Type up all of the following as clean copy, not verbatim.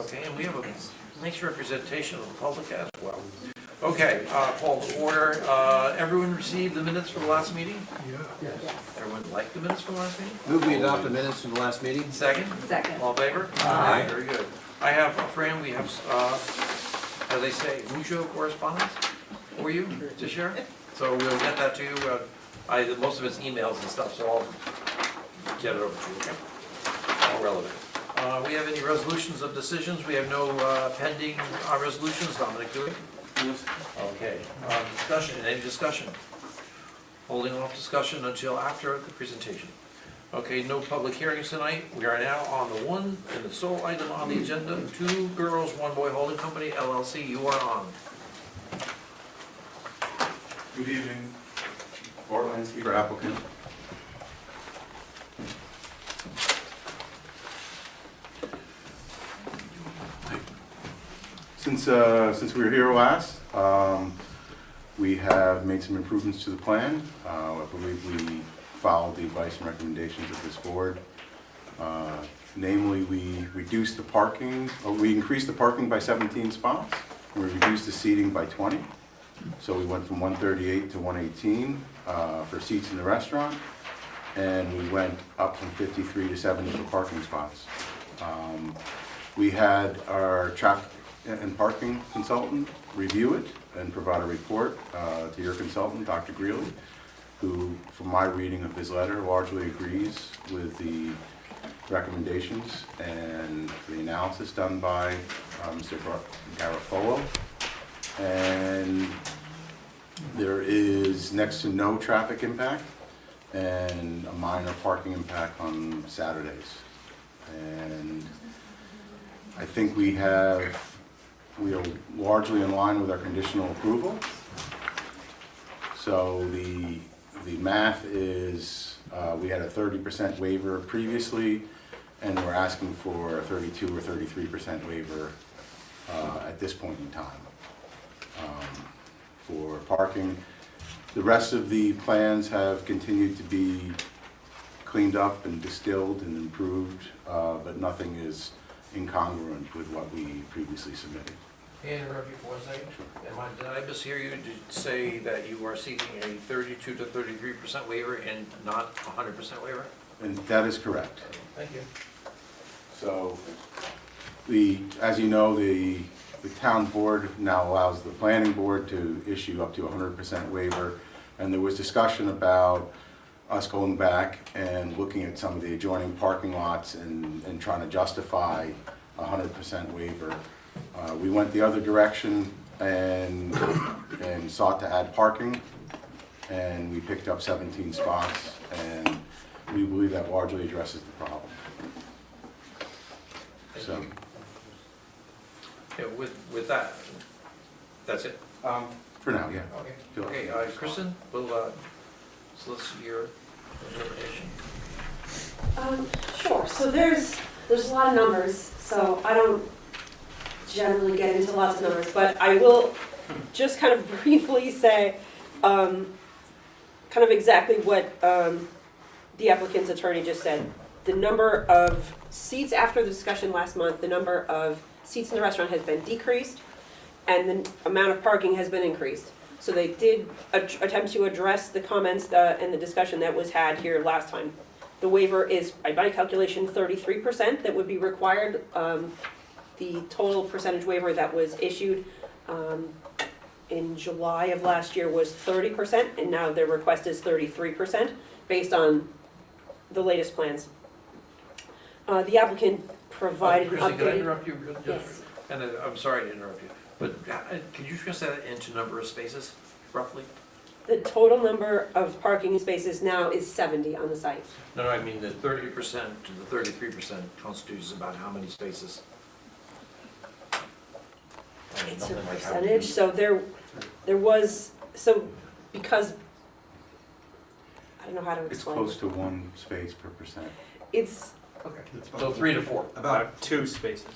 Okay, and we have a nice representation of the public as well. Okay, call to order. Everyone received the minutes from the last meeting? Yes. Everyone liked the minutes from the last meeting? Move we adopt the minutes from the last meeting? Second? Second. All in favor? Aye. Very good. I have, Fran, we have, as they say, mucho correspondence for you to share. So we'll get that to you. Most of it's emails and stuff, so I'll get it over to you, okay? All relevant. We have any resolutions of decisions? We have no pending resolutions. Dominic, do we? Yes. Okay. Discussion, any discussion? Holding off discussion until after the presentation. Okay, no public hearings tonight. We are now on the one and the sole item on the agenda, Two Girls, One Boy Holding Company, LLC. You are on. Good evening. Bart Lansky. For applicant. Since we were here last, we have made some improvements to the plan. I believe we followed the advice and recommendations of this board. Namely, we reduced the parking, we increased the parking by 17 spots, and we reduced the seating by 20. So we went from 138 to 118 for seats in the restaurant, and we went up from 53 to 70 for parking spots. We had our traffic and parking consultant review it and provide a report to your consultant, Dr. Greeley, who, from my reading of his letter, largely agrees with the recommendations and the analysis done by Mr. Garofolo. And there is next to no traffic impact and a minor parking impact on Saturdays. And I think we are largely in line with our conditional approval. So the math is, we had a 30% waiver previously, and we're asking for a 32 or 33% waiver at this point in time for parking. The rest of the plans have continued to be cleaned up and distilled and improved, but nothing is incongruent with what we previously submitted. May I interrupt you for a second? Did I mishear you? Did you say that you are seeking a 32 to 33% waiver and not 100% waiver? And that is correct. Thank you. So, as you know, the town board now allows the planning board to issue up to 100% waiver. And there was discussion about us going back and looking at some of the adjoining parking lots and trying to justify a 100% waiver. We went the other direction and sought to add parking, and we picked up 17 spots, and we believe that largely addresses the problem. So, Yeah, with that, that's it? for now, yeah. Okay, Kristen, will solicit your interpretation. Sure, so there's a lot of numbers, so I don't generally get into lots of numbers, but I will just kind of briefly say kind of exactly what the applicant's attorney just said. The number of seats after the discussion last month, the number of seats in the restaurant has been decreased, and the amount of parking has been increased. So they did attempt to address the comments and the discussion that was had here last time. The waiver is, by my calculation, 33% that would be required. The total percentage waiver that was issued in July of last year was 30%, and now their request is 33% based on the latest plans. The applicant provided an Kristen, can I updated. interrupt you? Yes. And I'm sorry to interrupt you, but can you translate that into number of spaces, roughly? The total number of parking spaces now is 70 on the site. No, I mean the 30% to the 33% constitutes about how many spaces? It's a Nothing like how percentage, many. so there was, so because, I don't know how to It's explain. close to 1 space per percent. It's, Okay, so 3 to 4. About 2 spaces.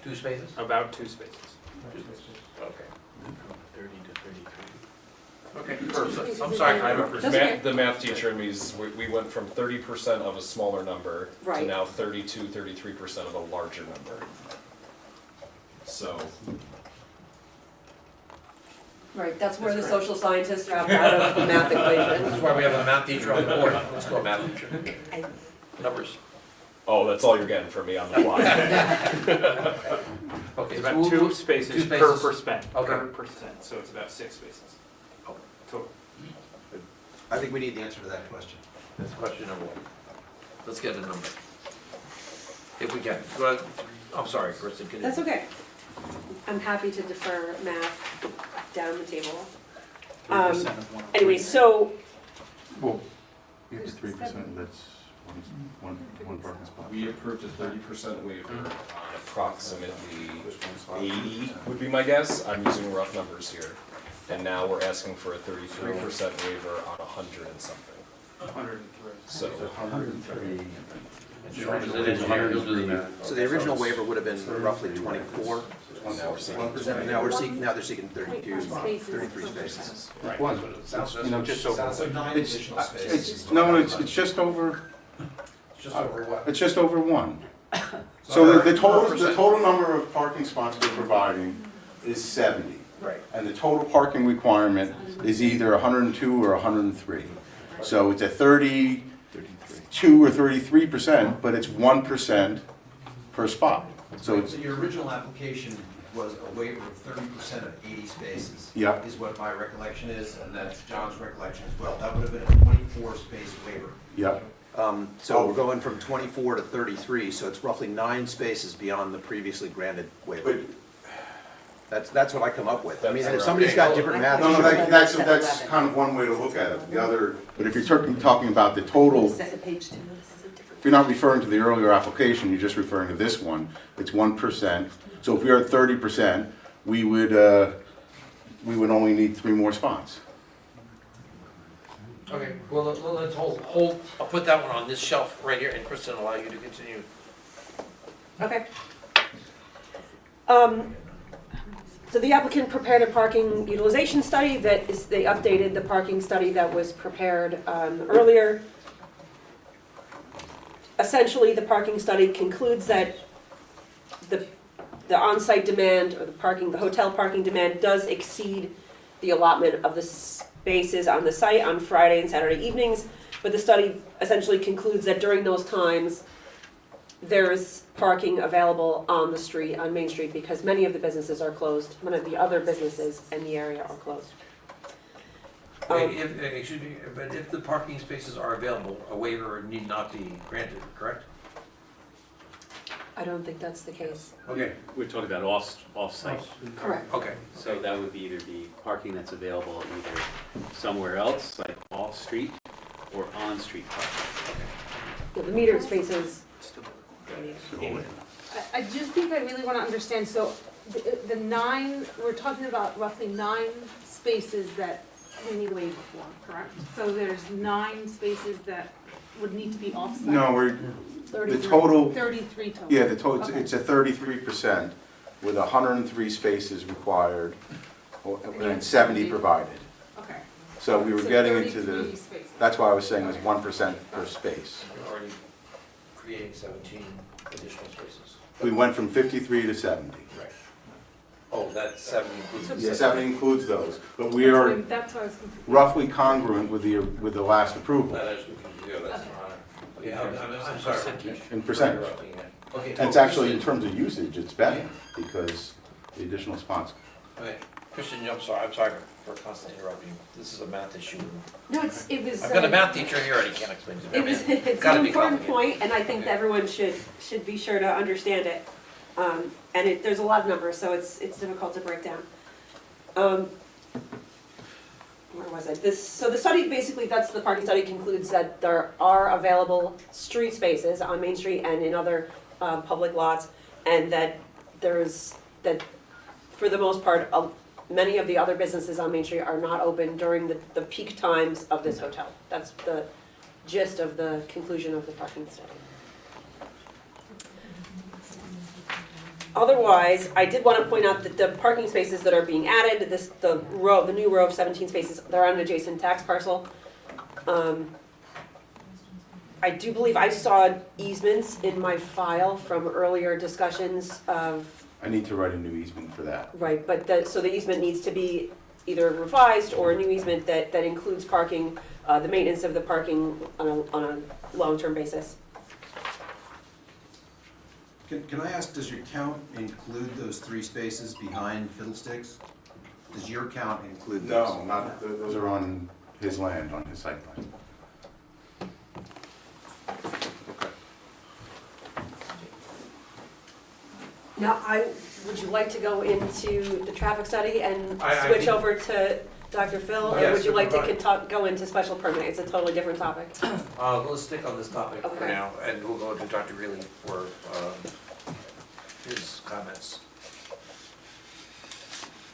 2 spaces? About 2 spaces. Okay. 30 to 33. Okay, perfect. I'm sorry for interrupting. That's okay. The math teacher in me is, we went from 30% of a smaller number to Right. now 32, 33% of a larger number. So, Right, that's where the social scientists dropped out of the math equation. That's why we have a math teacher on the board. Let's go math teacher. Numbers. oh, that's all you're getting from me on the fly. Okay, It's so about we'll- two spaces per spaces. percent, Okay. per percent, so it's about 6 spaces. Oh. Total. I think we need the answer to that question. That's question number one. Let's get a number. If we can. Go ahead. I'm sorry, Kristen, can you? That's okay. I'm happy to defer math down the table. 3% of one. Anyway, so, Well, you have the 3%, that's one parking spot. We approved a 30% waiver on approximately 80 would be my guess. I'm using rough numbers here. And now we're asking for a 33% waiver on 100 and something. 103. So, 103. George is an engineer, he'll do the math. So the original waiver would have been roughly 24. now we're seeing. Now they're seeking 32, 33 spaces. One, Sounds- you know, just over. sounds like 9 It's, additional spaces. no, it's just over, Just over what? it's just over one. So the total, the 100%. total number of parking spots we're providing is 70. Right. And the total parking requirement is either 102 or 103. So it's a 32 or 33%, but it's 1% per spot. So it's, So your original application was a waiver of 30% of 80 spaces. Yeah. Is what my recollection is, and that's John's recollection as well. That would have been a 24-space waiver. yep, So we're going from 24 to 33, so it's roughly 9 spaces beyond the previously granted but, waiver. That's what I come up with. I mean, That's if somebody's got different math. no, that's kind of one way to look at it. The other, but if you're talking about the total, page 2, this is a different. if you're not referring to the earlier application, you're just referring to this one, it's 1%. So if we are at 30%, we would only need 3 more spots. Okay, well, let's hold, I'll put that one on this shelf right here, and Kristen will allow you to continue. Okay. So the applicant prepared a parking utilization study that is, they updated the parking study that was prepared earlier. Essentially, the parking study concludes that the on-site demand, or the hotel parking demand does exceed the allotment of the spaces on the site on Friday and Saturday evenings, but the study essentially concludes that during those times, there's parking available on the street, on Main Street, because many of the businesses are closed. Many of the other businesses in the area are closed. Excuse me, but if the parking spaces are available, a waiver need not be granted, correct? I don't think that's the case. Okay. We're talking about off-site, Correct. Okay. so that would either be parking that's available either somewhere else, like off-street, or on-street parking. Yeah, the metered spaces. I just think I really want to understand, so the 9, we're talking about roughly 9 spaces that we need a waiver for, correct? So there's 9 spaces that would need to be off-site? No, the 33 total, 33 total? yeah, the total, Okay. it's a 33% with 103 spaces required and 70 provided. Okay. So we were So getting into 33 the, spaces. that's why I was saying it's 1% per space. You're already creating 17 additional spaces. We went from 53 to 70. Right. Oh, that 70 includes. Yeah, 70 includes those, but we are That's why I was confused. roughly congruent with the last approval That is, yeah, that's, yeah, I'm sorry. in percentage. Okay. And it's actually, in terms of usage, it's better because the additional spots. Okay, Kristen, I'm sorry for constantly interrupting you. This is a math issue. No, it was. I've got a math teacher here and he can't explain it to me. It was, I mean, it's gotta an be important complicated. point, and I think that everyone should be sure to understand it. And there's a lot of numbers, so it's difficult to break down. Where was I? So the study, basically, that's the parking study concludes that there are available street spaces on Main Street and in other public lots, and that for the most part, many of the other businesses on Main Street are not open during the peak times of this hotel. That's the gist of the conclusion of the parking study. Otherwise, I did want to point out that the parking spaces that are being added, the new row of 17 spaces, they're on an adjacent tax parcel. I do believe I saw easements in my file from earlier discussions of I need to write a new easement for that. Right, but that, so the easement needs to be either revised or a new easement that includes parking, the maintenance of the parking on a long-term basis. Can I ask, does your count include those 3 spaces behind Fiddlesticks? Does your count include those? No, not, those are on his land, on his site plan. Now, would you like to go into the traffic study and I switch think- over to Dr. Phil? Or Yes, would you like to provide- go into special permit? It's a totally different topic. Let's stick on this topic for Okay. now, and we'll go to Dr. Greeley for his comments.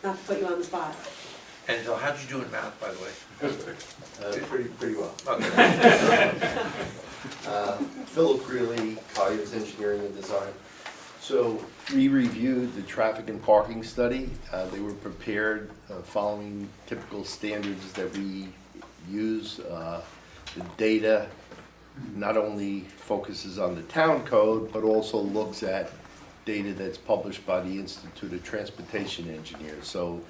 Not to put you on the spot. And how'd you do in math, by the way? Pretty well. Okay. Philip Greeley, Colliers Engineering and Design. So we reviewed the traffic and parking study. They were prepared following typical standards that we use. The data not only focuses on the town code, but also looks at data that's published by the Institute of Transportation Engineers. So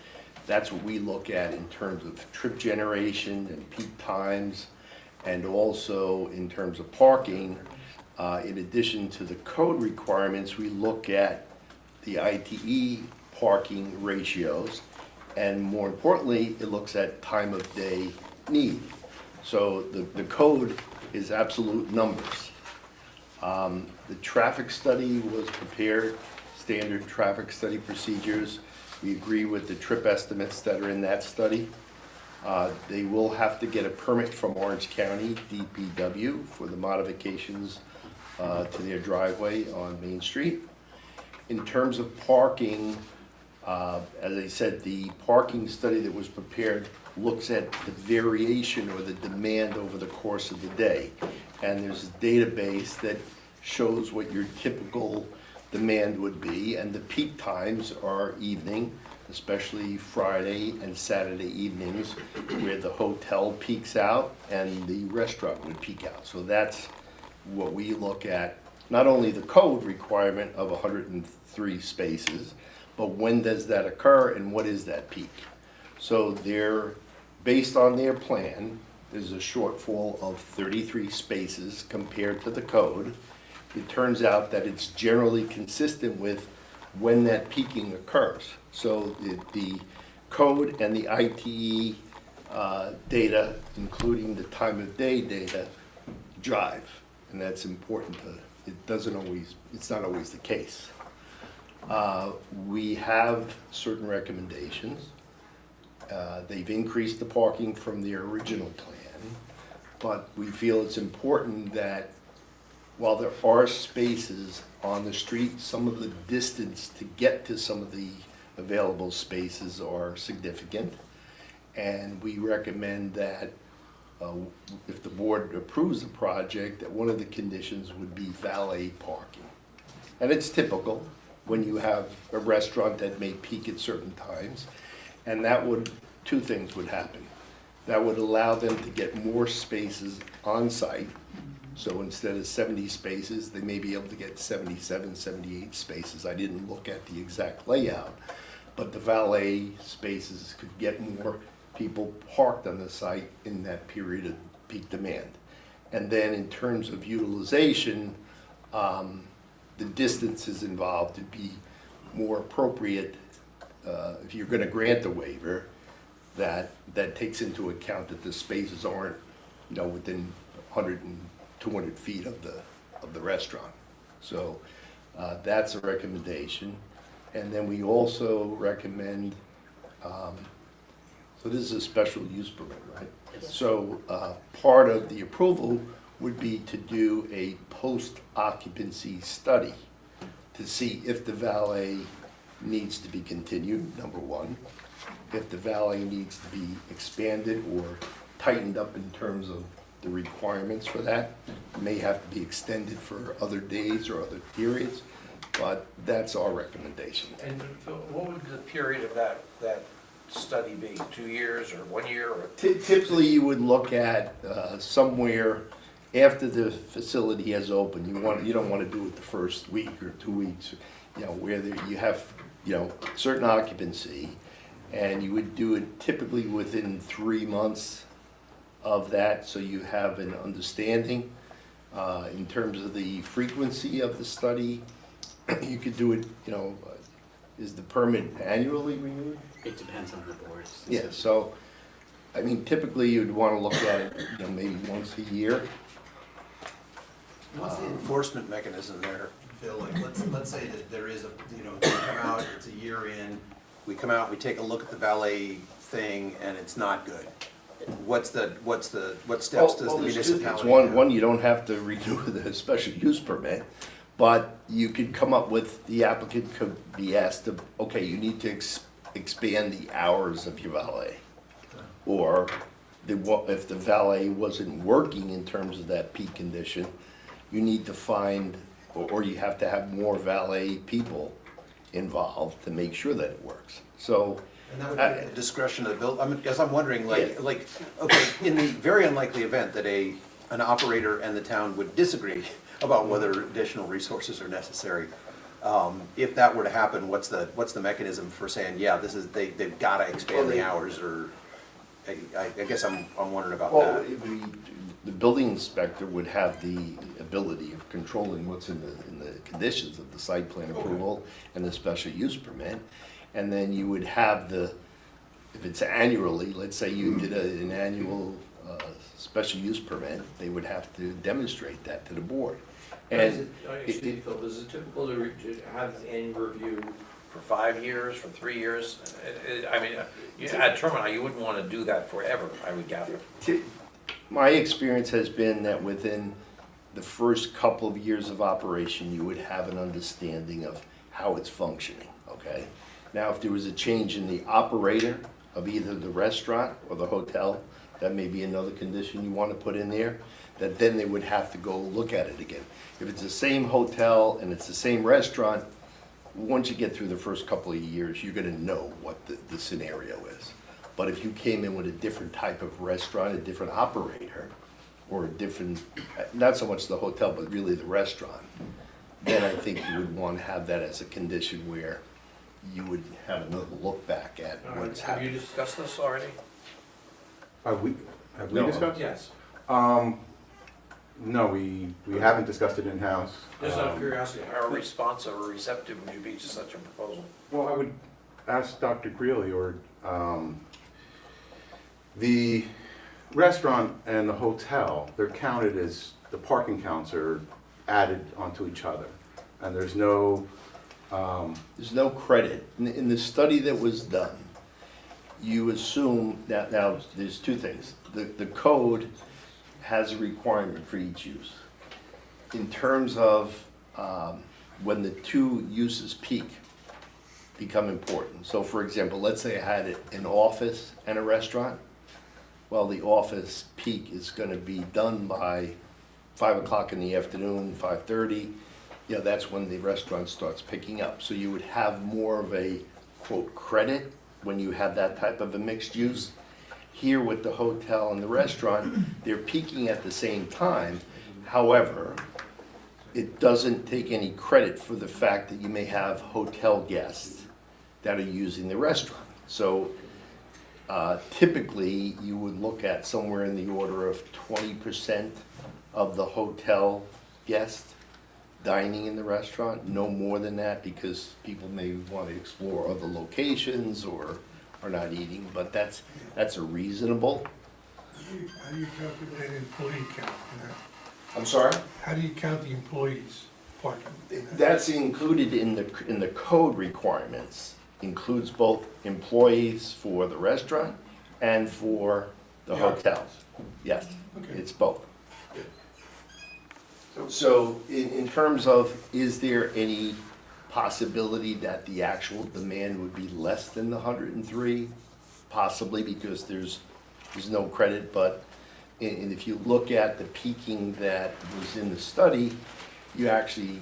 that's what we look at in terms of trip generation and peak times, and also in terms of parking. In addition to the code requirements, we look at the ITE parking ratios, and more importantly, it looks at time of day need. So the code is absolute numbers. The traffic study was prepared, standard traffic study procedures. We agree with the trip estimates that are in that study. They will have to get a permit from Orange County DPW for the modifications to their driveway on Main Street. In terms of parking, as I said, the parking study that was prepared looks at the variation or the demand over the course of the day. And there's a database that shows what your typical demand would be, and the peak times are evening, especially Friday and Saturday evenings, where the hotel peaks out and the restaurant would peak out. So that's what we look at, not only the code requirement of 103 spaces, but when does that occur and what is that peak? So they're, based on their plan, there's a shortfall of 33 spaces compared to the code. It turns out that it's generally consistent with when that peaking occurs. So the code and the ITE data, including the time of day data, drive. And that's important it's not always the case. We have certain recommendations. They've increased the parking from their original plan, but we feel it's important that while there are spaces on the street, some of the distance to get to some of the available spaces are significant. And we recommend that if the board approves the project, that one of the conditions would be valet parking. And it's typical when you have a restaurant that may peak at certain times. And that would, 2 things would happen. That would allow them to get more spaces on site. So instead of 70 spaces, they may be able to get 77, 78 spaces. I didn't look at the exact layout, but the valet spaces could get more people parked on the site in that period of peak demand. And then in terms of utilization, the distances involved would be more appropriate if you're going to grant the waiver, that takes into account that the spaces aren't, within 100 and 200 feet of the restaurant. So that's a recommendation. And then we also recommend, so this is a special use permit, right? Yes. So part of the approval would be to do a post-occupancy study to see if the valet needs to be continued, number 1. If the valet needs to be expanded or tightened up in terms of the requirements for that. It may have to be extended for other days or other periods, but that's our recommendation. And what would the period of that study be? 2 years or 1 year or? Typically, you would look at somewhere after the facility has opened, you don't want to do it the first week or 2 weeks, you know, where you have, you know, certain occupancy, and you would do it typically within 3 months of that, so you have an understanding in terms of the frequency of the study. You could do it, you know, is the permit annually renewed? It depends on the boards. Yeah, so, I mean, typically you'd want to look at it, you know, maybe once a year. What's the enforcement mechanism there, Phil? Like, let's say that there is a, you know, we come out, it's a year in, we come out, we take a look at the valet thing, and it's not good. What steps does the municipality have? One, you don't have to renew the special use permit, but you could come up with, the applicant could be asked to, okay, you need to expand the hours of your valet. Or if the valet wasn't working in terms of that peak condition, you need to find, or you have to have more valet people involved to make sure that it works. So, And that would be at the discretion of the build, I mean, because I'm wondering, like, okay, in the very unlikely event that an operator and the town would disagree about whether additional resources are necessary, if that were to happen, what's the mechanism for saying, yeah, this is, they've gotta expand the hours, or, I guess I'm wondering about well, that. the building inspector would have the ability of controlling what's in the conditions of the site plan approval and the special use permit. And then you would have if it's annually, let's say you did an annual special use permit, they would have to demonstrate that to the board. And Excuse me, Phil, is it typical to have this annual review for 5 years, for 3 years? I mean, at Termini, you wouldn't want to do that forever, I would gather. my experience has been that within the first couple of years of operation, you would have an understanding of how it's functioning, okay? Now, if there was a change in the operator of either the restaurant or the hotel, that may be another condition you want to put in there, that then they would have to go look at it again. If it's the same hotel and it's the same restaurant, once you get through the first couple of years, you're gonna know what the scenario is. But if you came in with a different type of restaurant, a different operator, or a different, not so much the hotel, but really the restaurant, then I think you would want to have that as a condition where you would have another look back at what's Have you happening. discussed this already? Have we No. discussed? Yes. No, we haven't discussed it in-house. Just out of curiosity, how responsive or receptive would you be to such a proposal? Well, I would ask Dr. Greeley, or the restaurant and the hotel, they're counted as, the parking counts are added onto each other. And there's no, There's no credit. In the study that was done, you assume, now there's two things. The code has a requirement for each use. In terms of when the two uses peak, become important. So for example, let's say I had an office and a restaurant. Well, the office peak is gonna be done by 5 o'clock in the afternoon, 5:30. You know, that's when the restaurant starts picking up. So you would have more of a, quote, credit when you have that type of a mixed use. Here with the hotel and the restaurant, they're peaking at the same time. However, it doesn't take any credit for the fact that you may have hotel guests that are using the restaurant. So typically, you would look at somewhere in the order of 20% of the hotel guests dining in the restaurant, no more than that, because people may want to explore other locations or are not eating, but that's a reasonable. How do you calculate employee count in that? I'm sorry? How do you count the employees parking in that? That's included in the code requirements, includes both employees for the restaurant and for the Yeah. hotels. Yes, Okay. it's both. So in terms of, is there any possibility that the actual demand would be less than the 103? Possibly, because there's no credit, but and if you look at the peaking that was in the study, you actually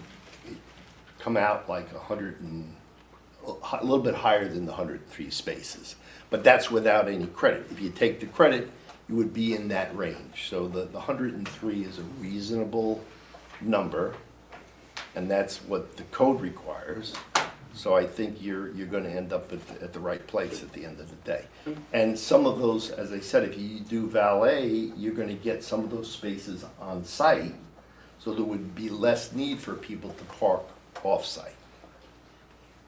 come out like a little bit higher than the 103 spaces. But that's without any credit. If you take the credit, you would be in that range. So the 103 is a reasonable number, and that's what the code requires. So I think you're gonna end up at the right place at the end of the day. And some of those, as I said, if you do valet, you're gonna get some of those spaces on site, so there would be less need for people to park off-site.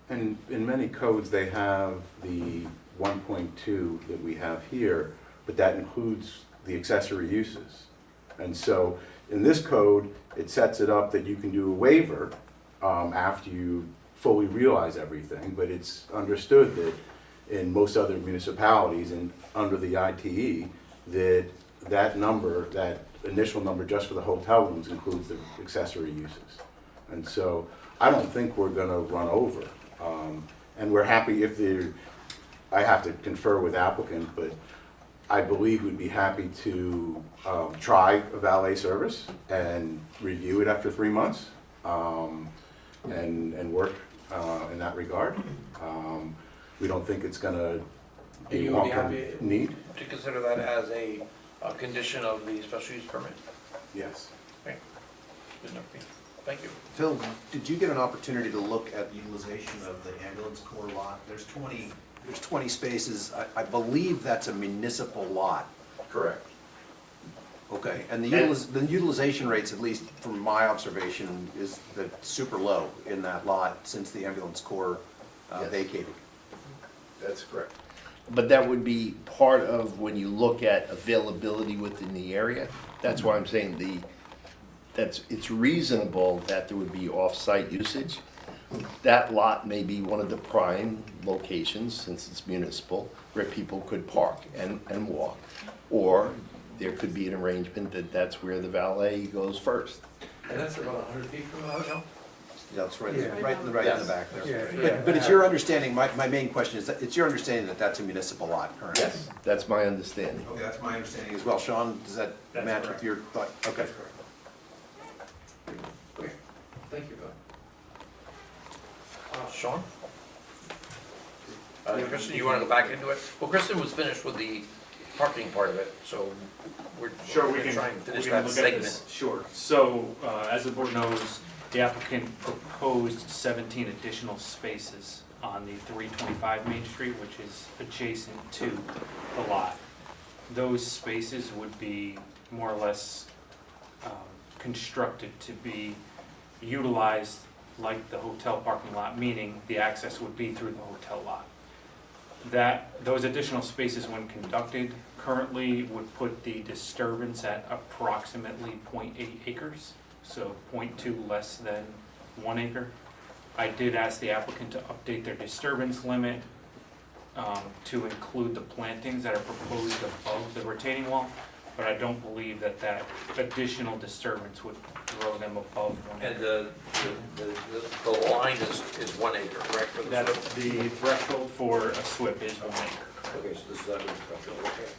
And in many codes, they have the 1.2 that we have here, but that includes the accessory uses. And so in this code, it sets it up that you can do a waiver after you fully realize everything, but it's understood that in most other municipalities and under the ITE, that number, that initial number just for the hotel rooms includes the accessory uses. And so I don't think we're gonna run over. And we're happy if I have to confer with applicant, but I believe we'd be happy to try a valet service and review it after 3 months and work in that regard. We don't think it's gonna And be you would be long-term happy need. to consider that as a condition of the special use permit? Yes. Okay. Good enough for me. Thank you. Phil, did you get an opportunity to look at utilization of the ambulance corps lot? There's 20 spaces. I believe that's a municipal lot. Correct. Okay, and the utilization rates, at least from my observation, is that super low in that lot since the ambulance corps Yes. vacated. That's correct. But that would be part of when you look at availability within the area. That's why I'm saying it's reasonable that there would be off-site usage. That lot may be one of the prime locations, since it's municipal, where people could park and walk. Or there could be an arrangement that that's where the valet goes first. And that's about 100 feet from the hotel? Yeah, it's right, Yeah. right in the back there. Yeah. But it's your understanding, my main question is, that it's your understanding that that's a municipal lot currently? Yes. That's my understanding. Okay, that's my understanding as well. Sean, does that That's match correct. with your thought? Okay. That's correct. Okay, thank you, Bill. Sean? Kristen, you wanna go back into it? Well, Kristen was finished with the parking part of it, so we're gonna try and finish that segment. Sure. So, as the board knows, the applicant proposed 17 additional spaces on the 325 Main Street, which is adjacent to the lot. Those spaces would be more or less constructed to be utilized like the hotel parking lot, meaning the access would be through the hotel lot. Those additional spaces, when conducted, currently would put the disturbance at approximately 0.8 acres, so 0.2 less than 1 acre. I did ask the applicant to update their disturbance limit to include the plantings that are proposed above the retaining wall, but I don't believe that additional disturbance would throw them above 1 And acre. the line is 1 acre, correct, for the That's SWIP? the threshold for a SWIP is 1 acre. Okay, so this is under the threshold, okay.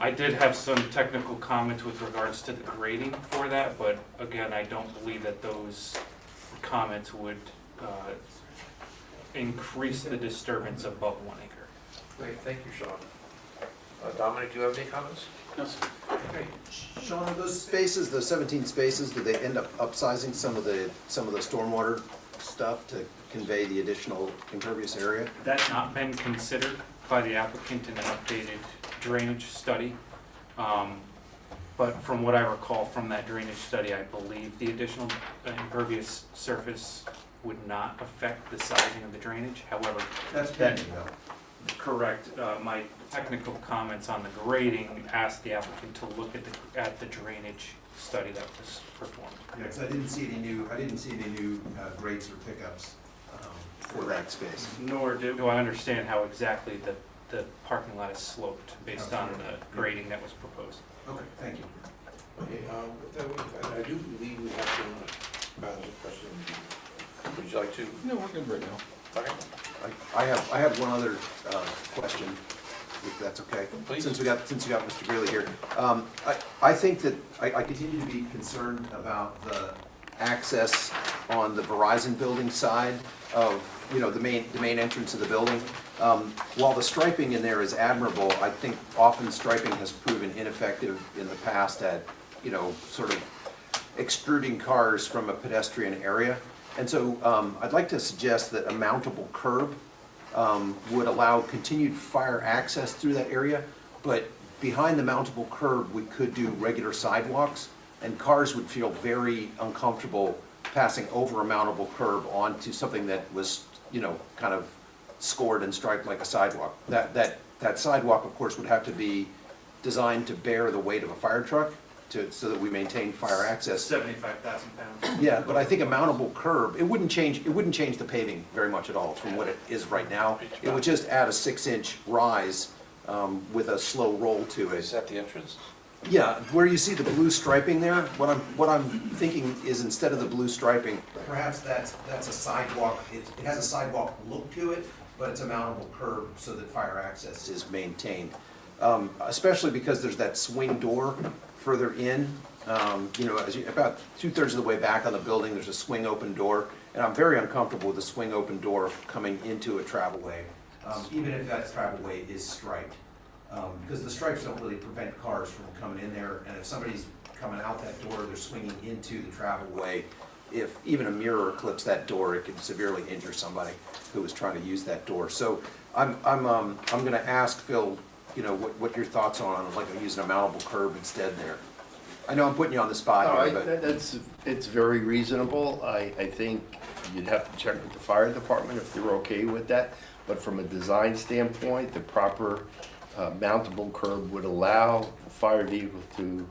I did have some technical comments with regards to the grading for that, but again, I don't believe that those comments would increase the disturbance above 1 acre. Great, thank you, Sean. Dominic, do you have any comments? No, sir. Okay. Sean, are those spaces, those 17 spaces, do they end up upsizing some of the stormwater stuff to convey the additional impervious area? That's not been considered by the applicant in an updated drainage study. But from what I recall from that drainage study, I believe the additional impervious surface would not affect the sizing of the drainage. However, That's pending though. correct, my technical comments on the grading asked the applicant to look at the drainage study that was performed. Yeah, because I didn't see any new grates or pickups for that space. Nor do I understand how exactly the parking lot is sloped based on the grading that was proposed. Okay, thank you. Okay, I do believe we have some questions. Would you like to? No, we're good right now. Okay. I have one other question, if that's okay. Please. Since you got Mr. Greeley here. I think that I continue to be concerned about the access on the Verizon building side of, you know, the main entrance of the building. While the striping in there is admirable, I think often striping has proven ineffective in the past at, you know, sort of extruding cars from a pedestrian area. And so I'd like to suggest that a mountable curb would allow continued fire access through that area, but behind the mountable curb, we could do regular sidewalks, and cars would feel very uncomfortable passing over a mountable curb onto something that was, you know, kind of scored and striped like a sidewalk. That sidewalk, of course, would have to be designed to bear the weight of a fire truck so that we maintain fire access. 75,000 pounds. Yeah, but I think a mountable curb, it wouldn't change the paving very much at all from what it is right now. It would just add a 6-inch rise with a slow roll to Is it. that the entrance? Yeah, where you see the blue striping there, what I'm thinking is instead of the blue striping, Perhaps that's a sidewalk, it has a sidewalk look to it, but it's a mountable curb so that fire access is maintained. Especially because there's that swing door further in. You know, about 2/3 of the way back on the building, there's a swing open door, and I'm very uncomfortable with the swing open door coming into a travelway. even if that travelway is striped. Because the stripes don't really prevent cars from coming in there, and if somebody's coming out that door, they're swinging into the travelway. If even a mirror clips that door, it could severely injure somebody who was trying to use that door. So I'm gonna ask Phil, you know, what your thoughts are on, like, using a mountable curb instead there. I know I'm putting you on the spot here, but. It's very reasonable. I think you'd have to check with the fire department if they're okay with that. But from a design standpoint, the proper mountable curb would allow the fire vehicle to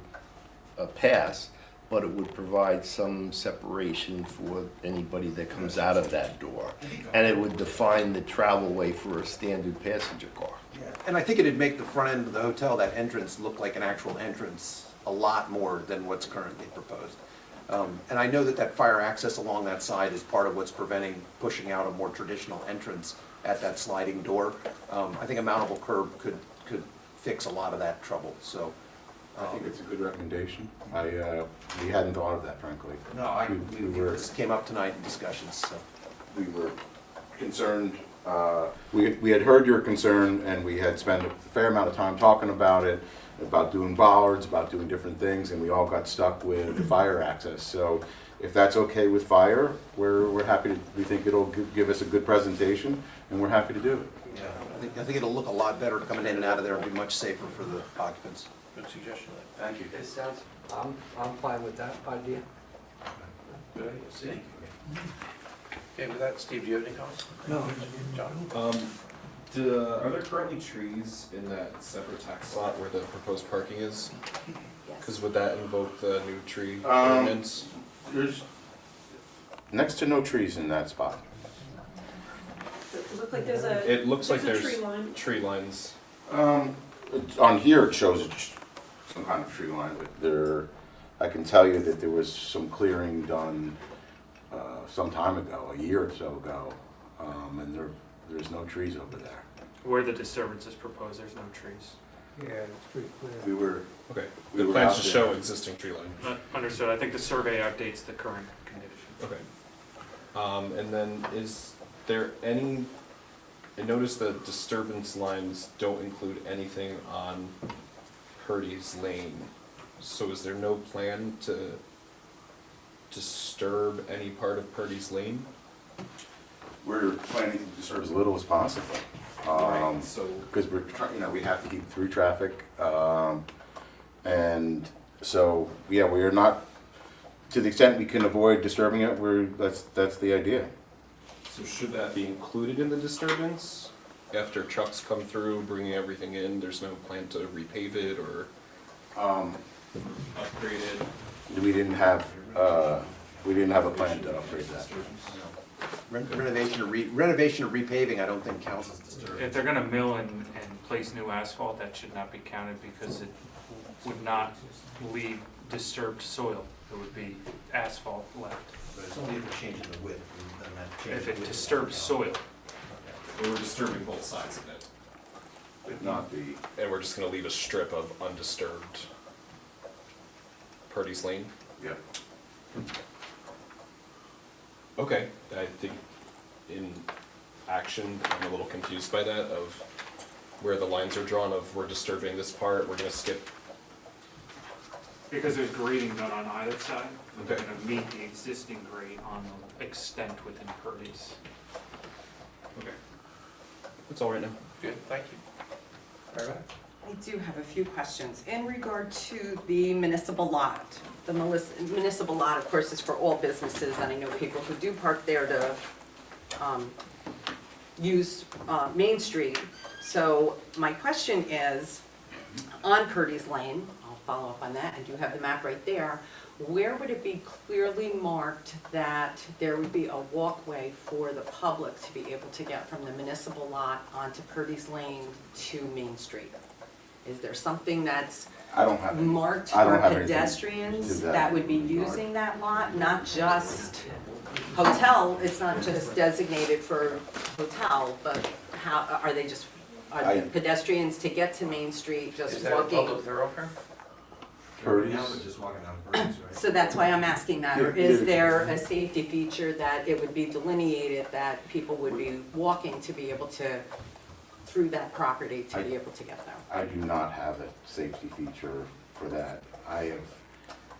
pass, but it would provide some separation for anybody that comes out of that door. And it would define the travel way for a standard passenger car. And I think it'd make the front end of the hotel, that entrance, look like an actual entrance a lot more than what's currently proposed. And I know that fire access along that side is part of what's preventing pushing out a more traditional entrance at that sliding door. I think a mountable curb could fix a lot of that trouble, so. I think it's a good recommendation. We hadn't thought of that, frankly. No, We were, this came up tonight in discussions, so. we were concerned, we had heard your concern, and we had spent a fair amount of time talking about it, about doing bollards, about doing different things, and we all got stuck with the fire access. So if that's okay with fire, we're happy to, we think it'll give us a good presentation, and we're happy to do it. Yeah, I think it'll look a lot better coming in and out of there and be much safer for the occupants. Good suggestion. Thank you. It sounds, I'm fine with that idea. Good, see? Okay, with that, Steve, do you have any comments? No. John? Are there currently trees in that separate tax lot where the proposed parking is? Because would that invoke the new tree ordinance? There's next to no trees in that spot. It looks like there's a. It looks like there's a there's tree line. tree lines. On here, it shows some kind of tree line, but there, I can tell you that there was some clearing done some time ago, a year or so ago, and there's no trees over there. Where the disturbance is proposed, there's no trees. Yeah, it's pretty clear. We were, Okay. We The were plans out just there. show existing tree line. Understood, I think the survey outdates the current condition. Okay. And then is there any, I noticed that disturbance lines don't include anything on Purdy's Lane. So is there no plan to disturb any part of Purdy's Lane? we're planning to disturb as little as possible. Right, so, Because we're trying, you know, we have to keep through traffic, and so, yeah, we are not, to the extent we can avoid disturbing it, that's the idea. so should that be included in the disturbance? After trucks come through, bringing everything in, there's no plan to repave it or upgrade it? We didn't have a plan to upgrade that. Renovation or repaving, I don't think counts as disturbance. If they're gonna mill and place new asphalt, that should not be counted because it would not leave disturbed soil. There would be asphalt left. But it's only if they're changing the width, then that changes. If it disturbs soil, We're disturbing both sides of it, If not the, and we're just gonna leave a strip of undisturbed Purdy's Lane? yeah. Okay, I think in action, I'm a little confused by that of where the lines are drawn of we're disturbing this part, we're gonna skip. Because there's grading done on either side, we're Okay. gonna meet the existing grade on the extent within Purdy's. Okay. That's all right now. Good, thank you. Very good. I do have a few questions. In regard to the municipal lot, the municipal lot, of course, is for all businesses, and I know people who do park there to use Main Street. So my question is, on Purdy's Lane, I'll follow up on that, I do have the map right there, where would it be clearly marked that there would be a walkway for the public to be able to get from the municipal lot onto Purdy's Lane to Main Street? Is there something that's I don't have any. marked I don't for have anything pedestrians to that that would be using that lot, not just hotel, it's not just designated for hotel, but how, are they just, are I- pedestrians to get to Main Street just Is that a walking? public thoroughfare? Purdy's. Now we're just walking down Purdy's, right? So that's why I'm asking that, or Yeah, is yeah. there a safety feature that it would be delineated that people would be walking to be able to, through that property to be able to get there? I do not have a safety feature for that.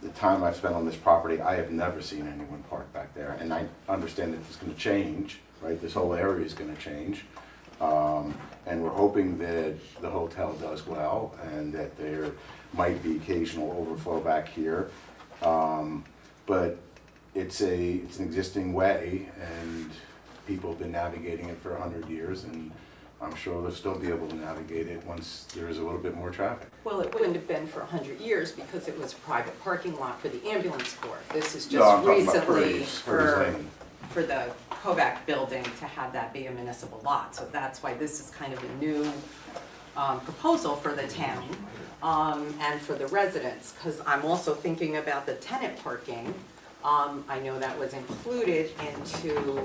The time I've spent on this property, I have never seen anyone park back there. And I understand that it's gonna change, right? This whole area is gonna change. And we're hoping that the hotel does well and that there might be occasional overflow back here. But it's an existing way and people have been navigating it for 100 years and I'm sure they'll still be able to navigate it once there is a little bit more traffic. Well, it wouldn't have been for 100 years because it was a private parking lot for the ambulance corps. This is No, I'm just talking about recently Purdy's for Lane. the Kovac building to have that be a municipal lot. So that's why this is kind of a new proposal for the town and for the residents. Because I'm also thinking about the tenant parking. I know that was included into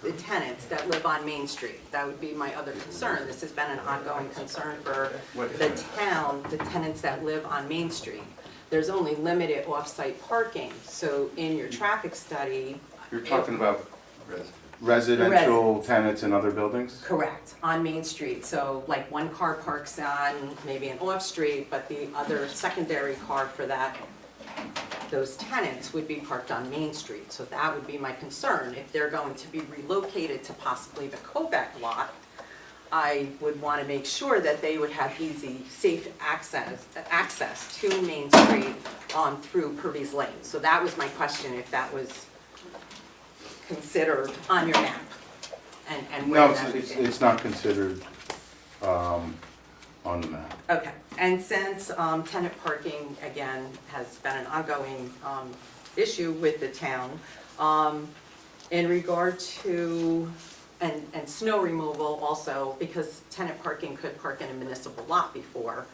the tenants that live on Main Street. That would be my other concern. This has been an ongoing concern for the town, the tenants that live on Main Street. There's only limited off-site parking, so in your traffic study. You're talking about residential tenants in other buildings? Correct, on Main Street. So like one car parks on maybe an off-street, but the other secondary car for those tenants would be parked on Main Street. So that would be my concern. If they're going to be relocated to possibly the Kovac lot, I would want to make sure that they would have easy, safe access to Main Street through Purdy's Lane. So that was my question, if that was considered on your map and where No, that would be. it's not considered on the map. Okay, and since tenant parking, again, has been an ongoing issue with the town, in regard to, and snow removal also, because tenant parking could park in a municipal lot before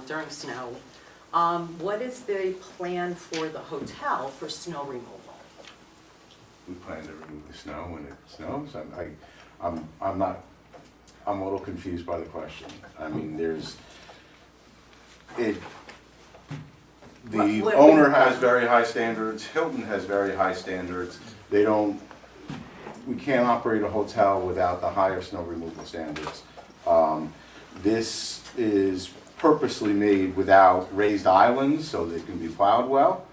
during snow, what is the plan for the hotel for snow removal? We plan to remove the snow when it snows. I'm a little confused by the question. I mean, the owner has very high standards, Hilton has very high standards. We can't operate a hotel without the higher snow removal standards. This is purposely made without raised islands so that it can be plowed well.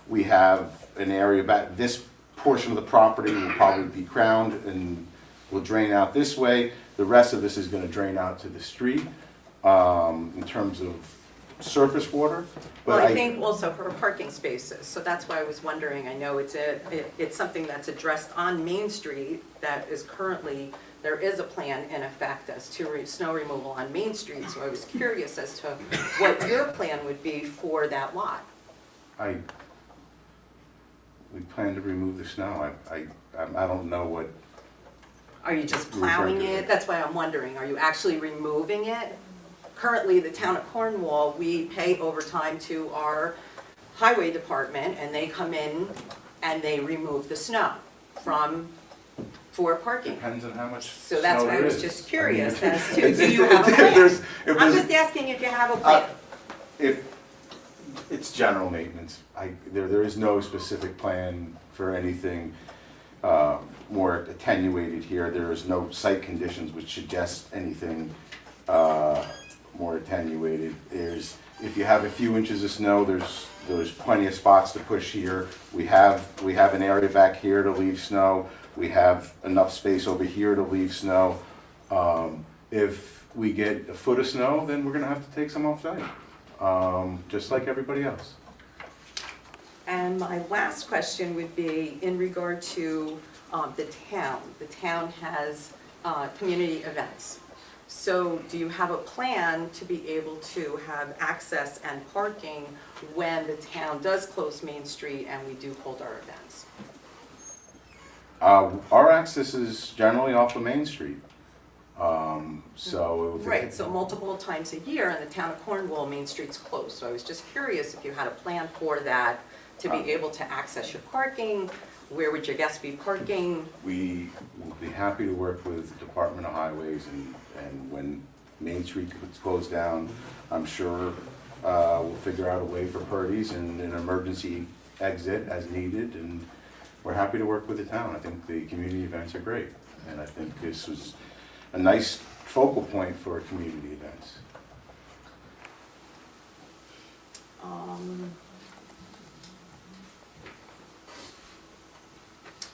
We have an area back, this portion of the property will probably be crowned and will drain out this way. The rest of this is going to drain out to the street in terms of surface water. Well, I think also for parking spaces, so that's why I was wondering, I know it's something that's addressed on Main Street that is currently, there is a plan in effect as to snow removal on Main Street, so I was curious as to what your plan would be for that lot. We plan to remove the snow. I don't know what. Are you just plowing it? That's why I'm wondering, are you actually removing it? Currently, the town of Cornwall, we pay overtime to our highway department, and they come in and they remove the snow for parking. Depends on how much So that's snow why I there was is. just curious I mean, as to, do you have a plan? I'm there's- just asking if you have a plan. If It's general maintenance. There is no specific plan for anything more attenuated here. There is no site conditions which suggest anything more attenuated. If you have a few inches of snow, there's plenty of spots to push here. We have an area back here to leave snow. We have enough space over here to leave snow. If we get a foot of snow, then we're gonna have to take some off site, just like everybody else. And my last question would be in regard to the town. The town has community events. So do you have a plan to be able to have access and parking when the town does close Main Street and we do hold our events? Our access is generally off of Main Street. So. Right, so multiple times a year in the town of Cornwall, Main Street's closed. So I was just curious if you had a plan for that, to be able to access your parking. Where would your guests be parking? We will be happy to work with the Department of Highways, and when Main Street gets closed down, I'm sure we'll figure out a way for Purdy's and an emergency exit as needed, and we're happy to work with the town. I think the community events are great, and I think this was a nice focal point for community events.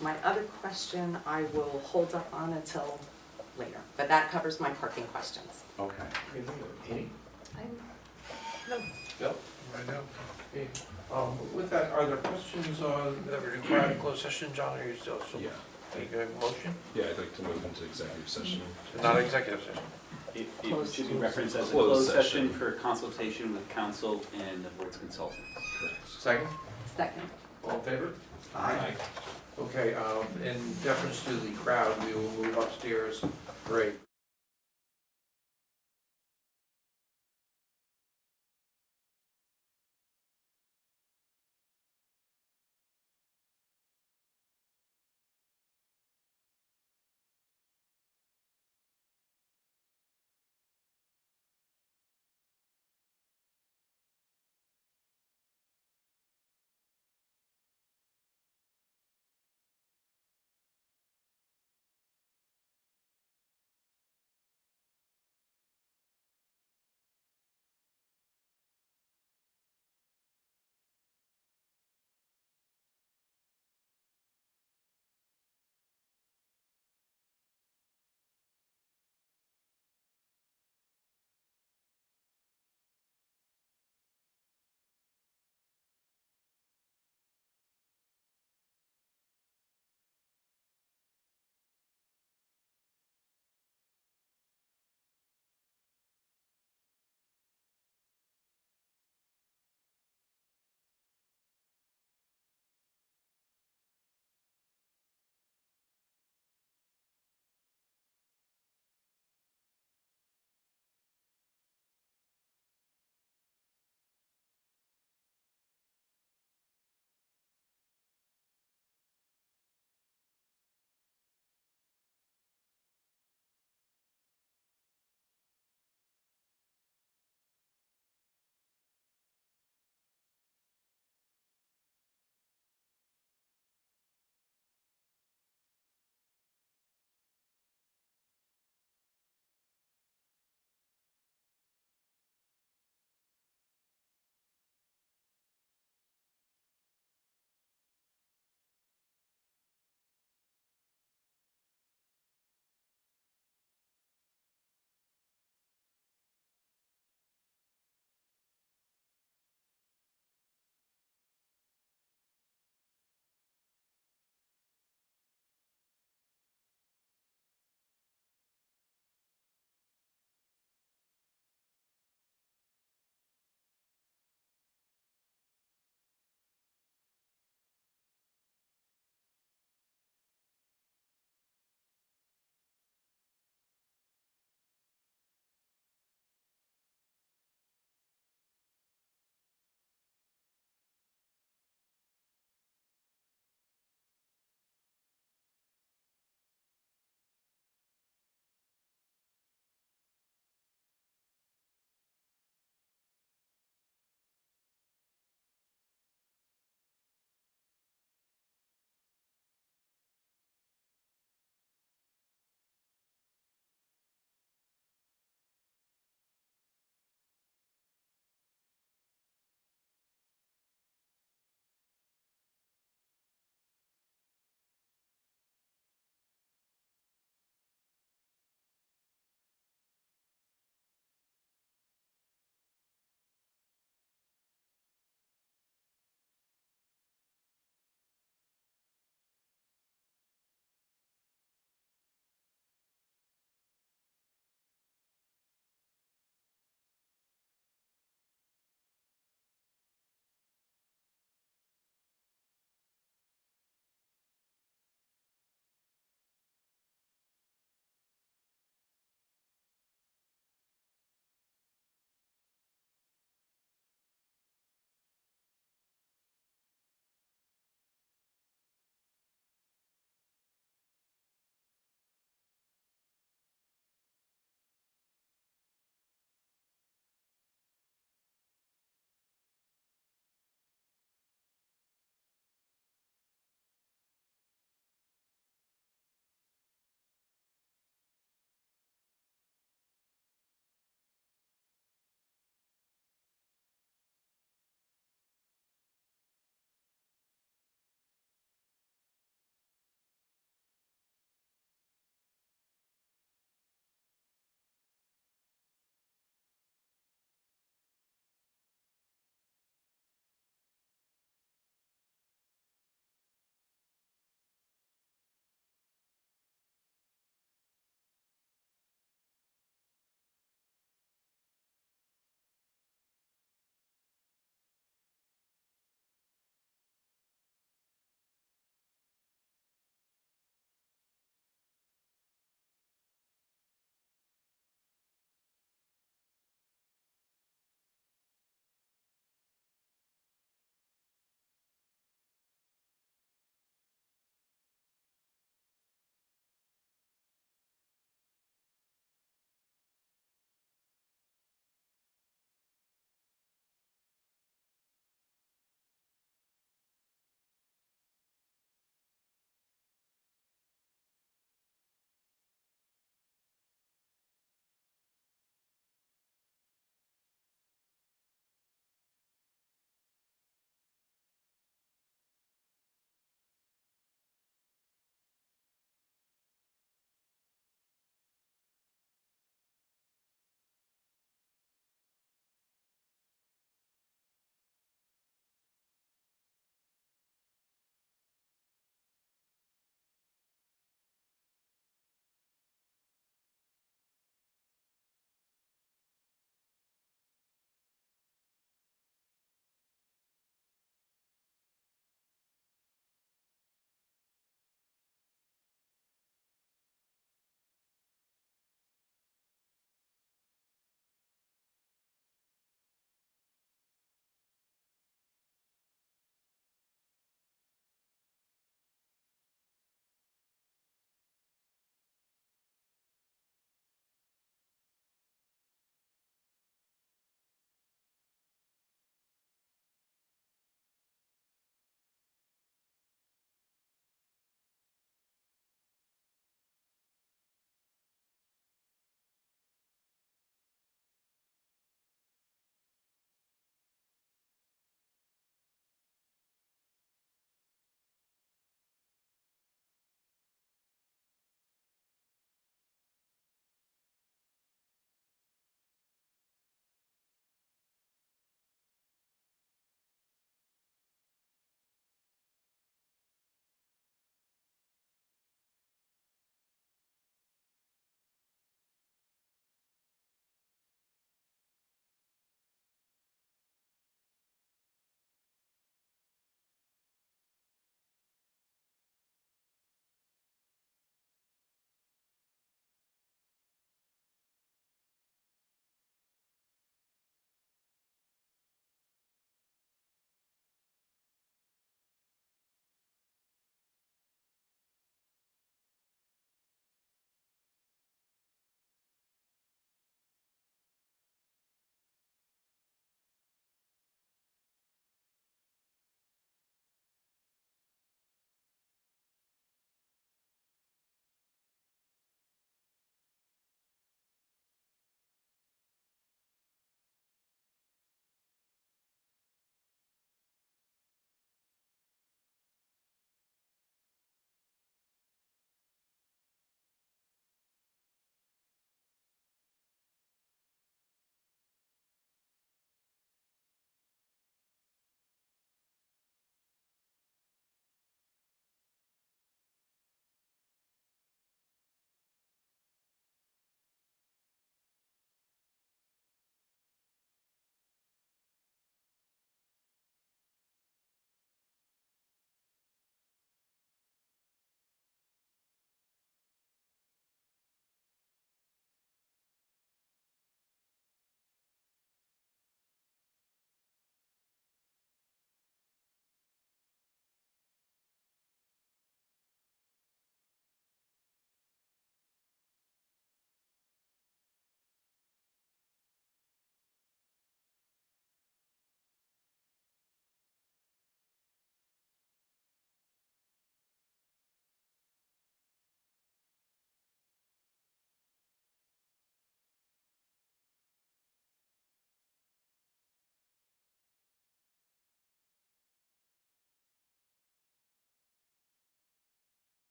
My other question I will hold up on until later, but that covers my parking questions. Okay. Amy? No. Bill? I know. Okay. With that, are there questions that would require a closed session, John, or are you still? Yeah. Make a motion? Yeah, I'd like to move into executive session. Not executive session. It should be referenced as a Closed closed session session. for consultation with counsel and the board's consultant. Second? Second. All in favor? Aye. Okay, in deference to the crowd, we will move upstairs. Great.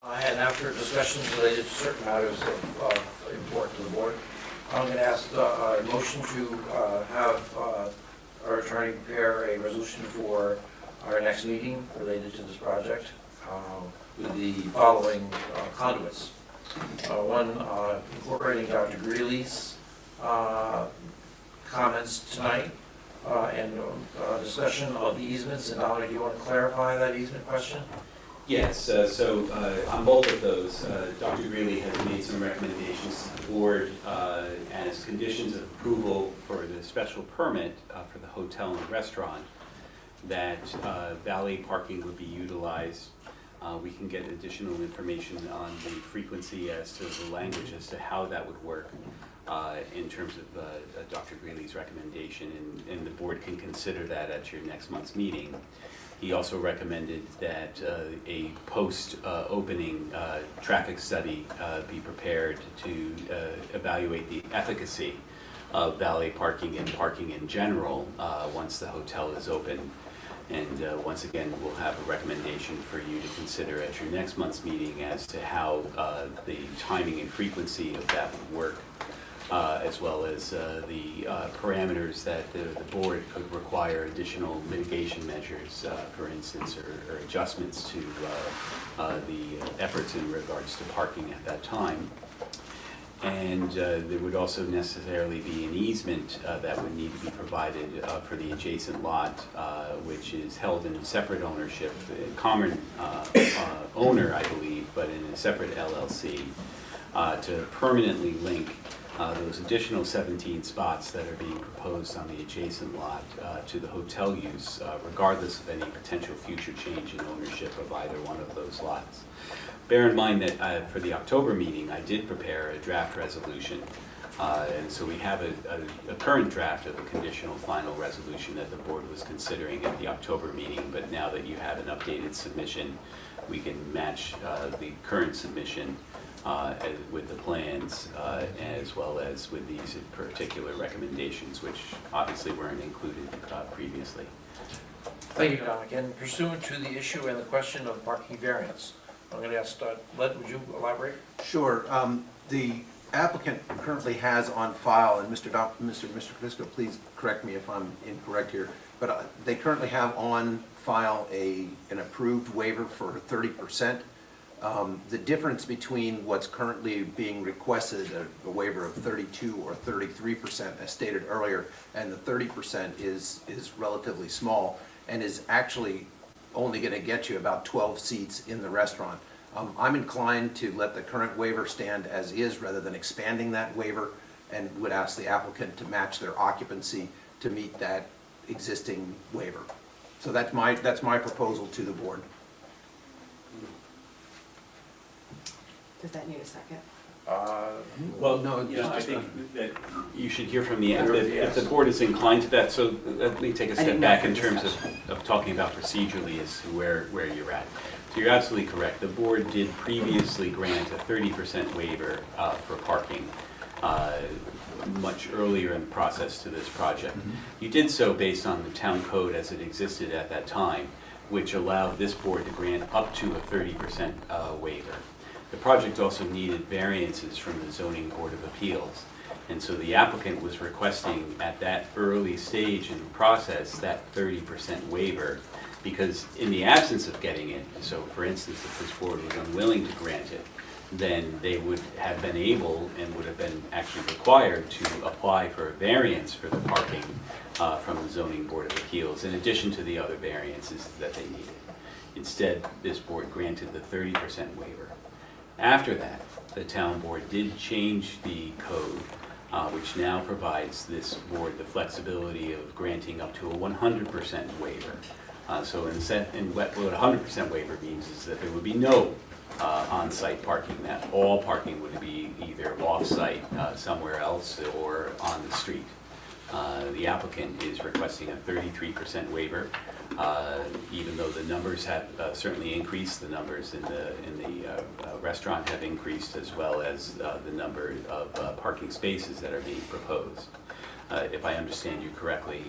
And after discussions related to certain matters of importance to the board, I'm going to ask a motion to have our attorney prepare a resolution for our next meeting related to this project with the following conduits. One, incorporating Dr. Greeley's comments tonight and discussion of the easements. And Donna, do you want to clarify that easement question? Yes, so on both of those, Dr. Greeley has made some recommendations to the board as conditions of approval for the special permit for the hotel and restaurant, that valet parking would be utilized. We can get additional information on the frequency as to the language as to how that would work in terms of Dr. Greeley's recommendation, and the board can consider that at your next month's meeting. He also recommended that a post-opening traffic study be prepared to evaluate the efficacy of valet parking and parking in general once the hotel is open. And once again, we'll have a recommendation for you to consider at your next month's meeting as to how the timing and frequency of that would work, as well as the parameters that the board could require additional mitigation measures, for instance, or adjustments to the efforts in regards to parking at that time. And there would also necessarily be an easement that would need to be provided for the adjacent lot, which is held in separate ownership, common owner, I believe, but in a separate LLC, to permanently link those additional 17 spots that are being proposed on the adjacent lot to the hotel use, regardless of any potential future change in ownership of either one of those lots. Bear in mind that for the October meeting, I did prepare a draft resolution, and so we have a current draft of a conditional final resolution that the board was considering at the October meeting, but now that you have an updated submission, we can match the current submission with the plans, as well as with these particular recommendations, which obviously weren't included previously. Thank you, Dominic. And pursuant to the issue and the question of parking variance, I'm going to ask, Len, would you elaborate? Sure. The applicant currently has on file, and Mr. Kvisco, please correct me if I'm incorrect here, but they currently have on file an approved waiver for 30%. The difference between what's currently being requested, a waiver of 32 or 33%, as stated earlier, and the 30% is relatively small and is actually only going to get you about 12 seats in the restaurant. I'm inclined to let the current waiver stand as is rather than expanding that waiver, and would ask the applicant to match their occupancy to meet that existing waiver. So that's my proposal to the board. Does that need a second? Well, no, I think that you should hear from the, if the board is inclined to that, so let me take a step back in terms of talking about procedurally as to where you're at. So you're absolutely correct. The board did previously grant a 30% waiver for parking much earlier in the process to this project. You did so based on the town code as it existed at that time, which allowed this board to grant up to a 30% waiver. The project also needed variances from the Zoning Board of Appeals, and so the applicant was requesting at that early stage in the process that 30% waiver, because in the absence of getting it, so for instance, if this board was unwilling to grant it, then they would have been able and would have been actually required to apply for a variance for the parking from the Zoning Board of Appeals, in addition to the other variances that they needed. Instead, this board granted the 30% waiver. After that, the town board did change the code, which now provides this board the flexibility of granting up to a 100% waiver. So what a 100% waiver means is that there would be no on-site parking, that all parking would be either off-site somewhere else or on the street. The applicant is requesting a 33% waiver, even though the numbers have certainly increased. The numbers in the restaurant have increased, as well as the number of parking spaces that are being proposed. If I understand you correctly,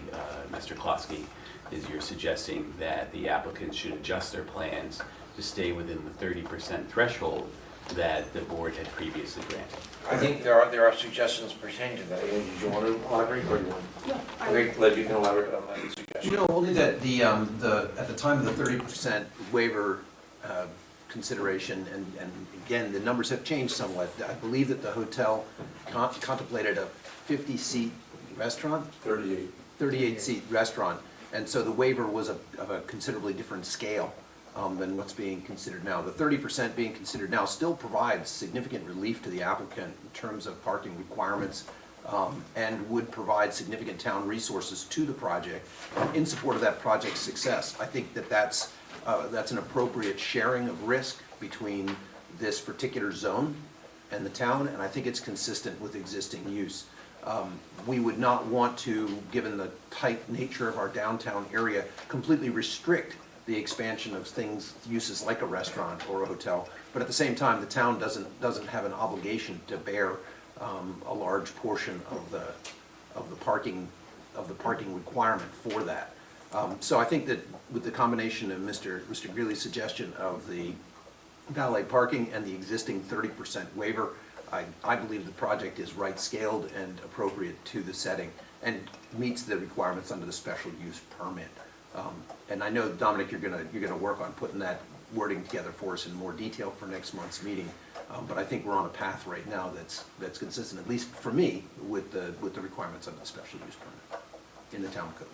Mr. Klosky, is you're suggesting that the applicant should adjust their plans to stay within the 30% threshold that the board had previously granted. I think there are suggestions pertaining to that. Did you want to elaborate or you want? Yeah, Okay, Liz, you can elaborate on that You suggestion. know, only that at the time of the 30% waiver consideration, and again, the numbers have changed somewhat. I believe that the hotel contemplated a 50-seat restaurant? 38. 38-seat restaurant, and so the waiver was of a considerably different scale than what's being considered now. The 30% being considered now still provides significant relief to the applicant in terms of parking requirements, and would provide significant town resources to the project in support of that project's success. I think that that's an appropriate sharing of risk between this particular zone and the town, and I think it's consistent with existing use. We would not want to, given the tight nature of our downtown area, completely restrict the expansion of things, uses like a restaurant or a hotel, but at the same time, the town doesn't have an obligation to bear a large portion of the parking requirement for that. So I think that with the combination of Mr. Greeley's suggestion of the valet parking and the existing 30% waiver, I believe the project is right-scaled and appropriate to the setting and meets the requirements under the special use permit. And I know, Dominic, you're gonna work on putting that wording together for us in more detail for next month's meeting. But I think we're on a path right now that's consistent, at least for me, with the requirements of the special use permit in the town code.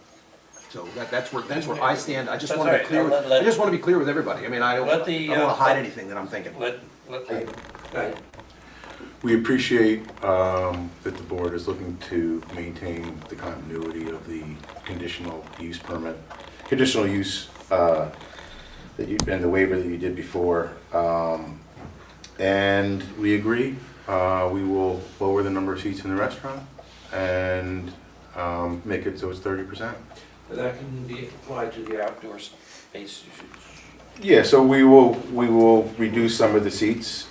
So that's where I stand. I just want to be clear. I just want to be clear with everybody. I mean, I don't want to hide anything that I'm thinking. Go ahead. We appreciate that the board is looking to maintain the continuity of the conditional use permit, conditional use that and the waiver that you did before. And we agree, we will lower the number of seats in the restaurant and make it so it's 30%. That can be applied to the outdoor space usage. Yeah, so we will reduce some of the seats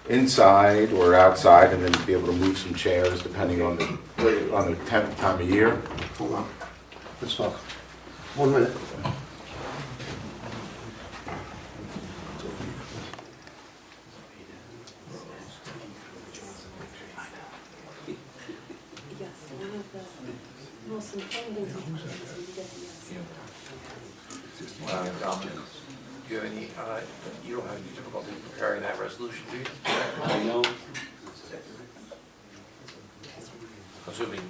inside or outside, and then be able to move some chairs depending on the time of year. Hold on, let's talk. 1 minute. Yes, one of the most important things is you get the yes. Dominic, do you have any, you don't have any difficulty preparing that resolution, do you? No. Assuming.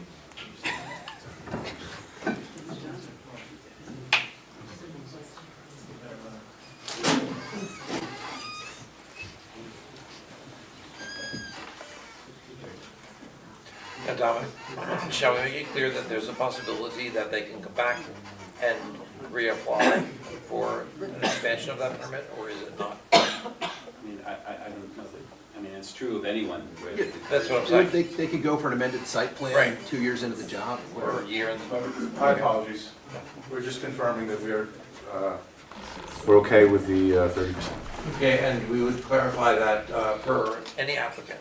Yeah, Dominic, shall we make it clear that there's a possibility that they can come back and reapply for an expansion of that permit, or is it not? I mean, I don't know that, I mean, it's true of anyone. Yeah, That's what I'm saying. They could go for an amended site plan Right. 2 years into the job. Or a year in the. My apologies. We're just confirming that we're okay with the 30%. Okay, and we would clarify that per any applicant,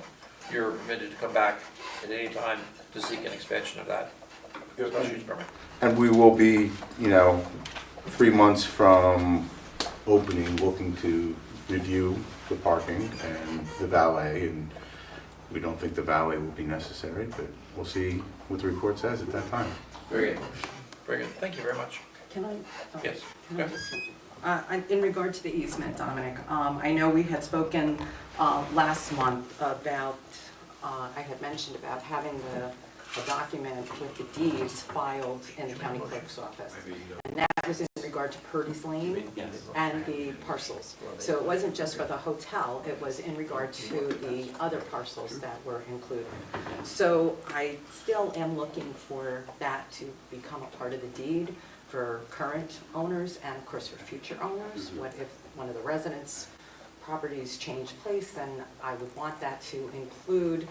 you're permitted to come back at any time to seek an expansion of that special use permit. And we will be, 3 months from opening, looking to review the parking and the valet, and we don't think the valet will be necessary, but we'll see what the report says at that time. Very good. Very good. Thank you very much. Can I? Yes. Can Go I ahead. just- In regard to the easement, Dominic, I know we had spoken last month about, I had mentioned about having a document with the deeds filed in the county clerk's office. And that was in regard to Purdy's Lane Yes. and the parcels. So it wasn't just for the hotel, it was in regard to the other parcels that were included. So I still am looking for that to become a part of the deed for current owners and of course for future owners. What if one of the residents' properties change place, then I would want that to include,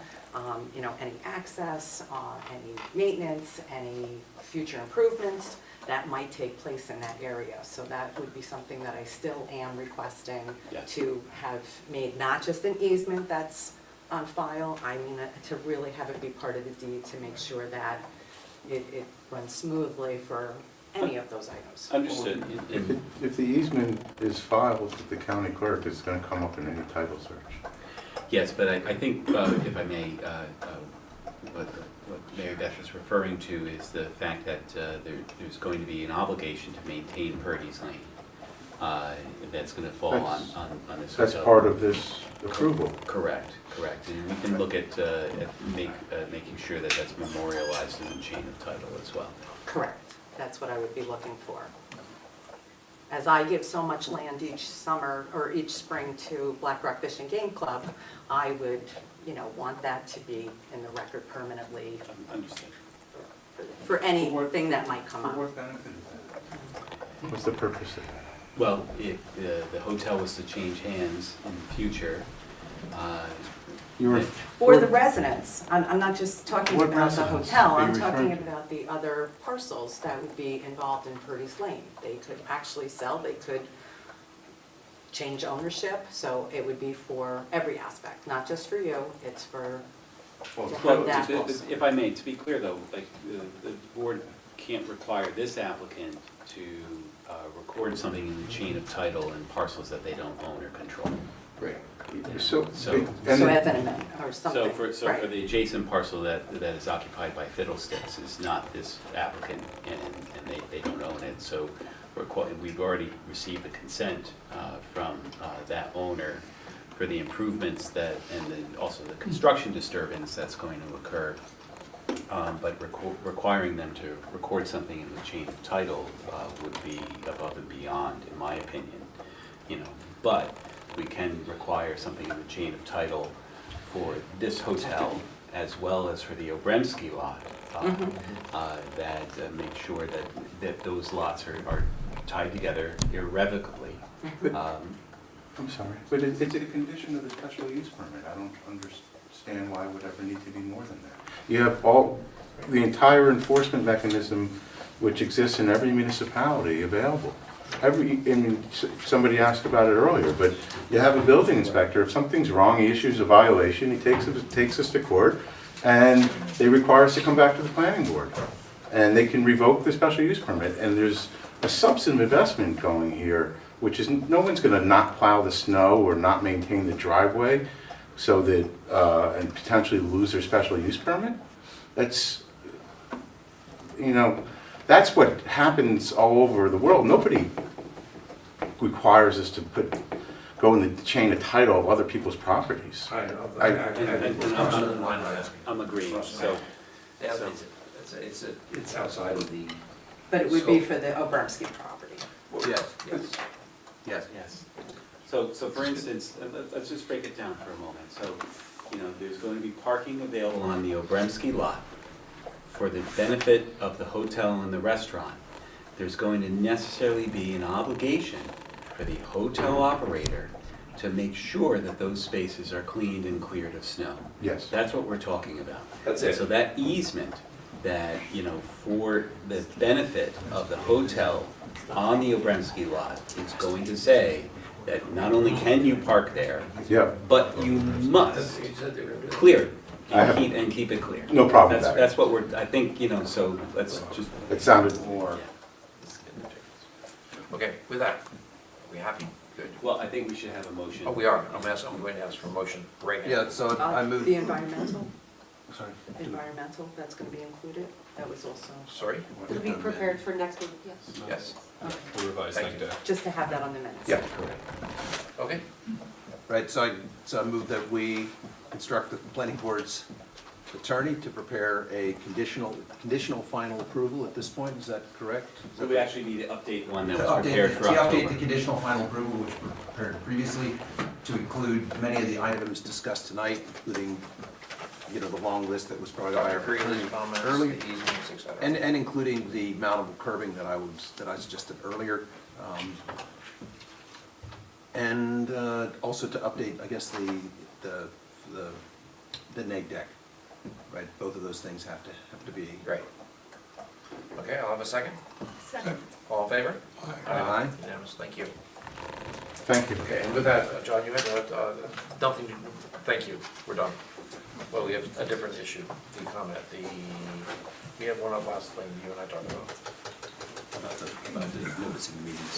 any access, any maintenance, any future improvements that might take place in that area. So that would be something that I still am requesting Yeah. to have made, not just an easement that's on file, I mean, to really have it be part of the deed to make sure that it runs smoothly for any of those items. Understood. If the easement is filed with the county clerk, it's gonna come up in any title search. Yes, but I think, if I may, what Mary Beth is referring to is the fact that there's going to be an obligation to maintain Purdy's Lane. That's going to fall on this hotel. That's part of this approval. Correct. And we can look at making sure that that's memorialized in the chain of title as well. Correct, that's what I would be looking for. As I give so much land each summer, or each spring to Black Rock Fish and Game Club, I would, want that to be in the record permanently Understood. for anything that might come up. What's the purpose of that? Well, if the hotel was to change hands in the future, For the residents, I'm not just talking What about the residents hotel, are you I'm talking referring to? about the other parcels that would be involved in Purdy's Lane. They could actually sell, they could change ownership, so it would be for every aspect, not just for you, it's for, to well, have that also. if I may, to be clear though, like, the board can't require this applicant to record something in the chain of title in parcels that they don't own or control. Right. So, So- and So as an amendment or something, So for right. the adjacent parcel that is occupied by Fiddlesticks is not this applicant, and they don't own it, so we've already received the consent from that owner for the improvements that, and then also the construction disturbance that's going to occur. But requiring them to record something in the chain of title would be above and beyond, in my opinion, But we can require something in the chain of title for this hotel as well as for the Obremski lot, that make sure that those lots are tied together irrevocably. I'm sorry, but it's a condition of the special use permit. I don't understand why it would ever need to be more than that. You have the entire enforcement mechanism which exists in every municipality available. Somebody asked about it earlier, but you have a building inspector, if something's wrong, he issues a violation, he takes us to court, and they require us to come back to the planning board. And they can revoke the special use permit, and there's a substantive investment going here, which is, no one's gonna not plow the snow or not maintain the driveway so that, and potentially lose their special use permit. That's, that's what happens all over the world. Nobody requires us to go in the chain of title of other people's properties. I'm agreeing, so. It's outside of the. But it would be for the Obremski property. Yes. So for instance, let's just break it down for a moment. So, there's going to be parking available on the Obremski lot for the benefit of the hotel and the restaurant. There's going to necessarily be an obligation for the hotel operator to make sure that those spaces are cleaned and cleared of snow. Yes. That's what we're talking about. That's it. So that easement that, for the benefit of the hotel on the Obremski lot, is going to say that not only can you park there, Yeah, but you must clear it and keep it clear. no problem with that. That's what we're, I think, so let's just. It sounded more. Okay, with that, we happy? Good. Well, I think we should have a motion. Oh, we are. I'm going to ask for a motion right now. Yeah, so I move. The environmental, Sorry. that's gonna be included, that was also, Sorry? It'll be prepared for next week, yes. Yes. We'll revise Thank that day. just to have that on the minutes. Yeah. Okay. Right, so I move that we instruct the planning board's attorney to prepare a conditional final approval at this point, is that correct? So we actually need to update one that To was update, prepared to for update the October. conditional final approval, which were prepared previously, to include many of the items Discussed tonight, including, the long list that was provided by our Dr. Greeley's comments, the earlier, easements, et cetera. and including the mountable curbing that I suggested earlier. And also to update, I guess, the neg deck, right? Both of those things have to be. Great. Okay, I'll have a second. Second. All in favor? Aye. Unanimous, thank you. Thank you. Okay, and with that, John, you had nothing to, thank you, we're done. Well, we have a different issue, the comment, we have one last thing you and I talked about. about the notice in the meetings.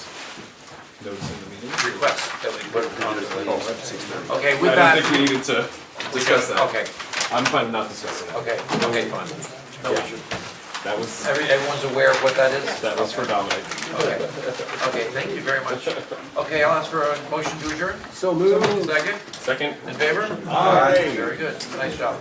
Notes in the meeting. Request that we put on the Oh, list. at 6:30. Okay, I with didn't that, think we needed to discuss that. okay, I'm fine not discussing that. okay, fine. No Yeah. issue. That was, Everyone's aware of what that is? that was for Dominic. Okay, okay, thank you very much. Okay, I'll ask for a motion to adjourn. So moved. Second, Second? in favor? Aye. Very good, nice job.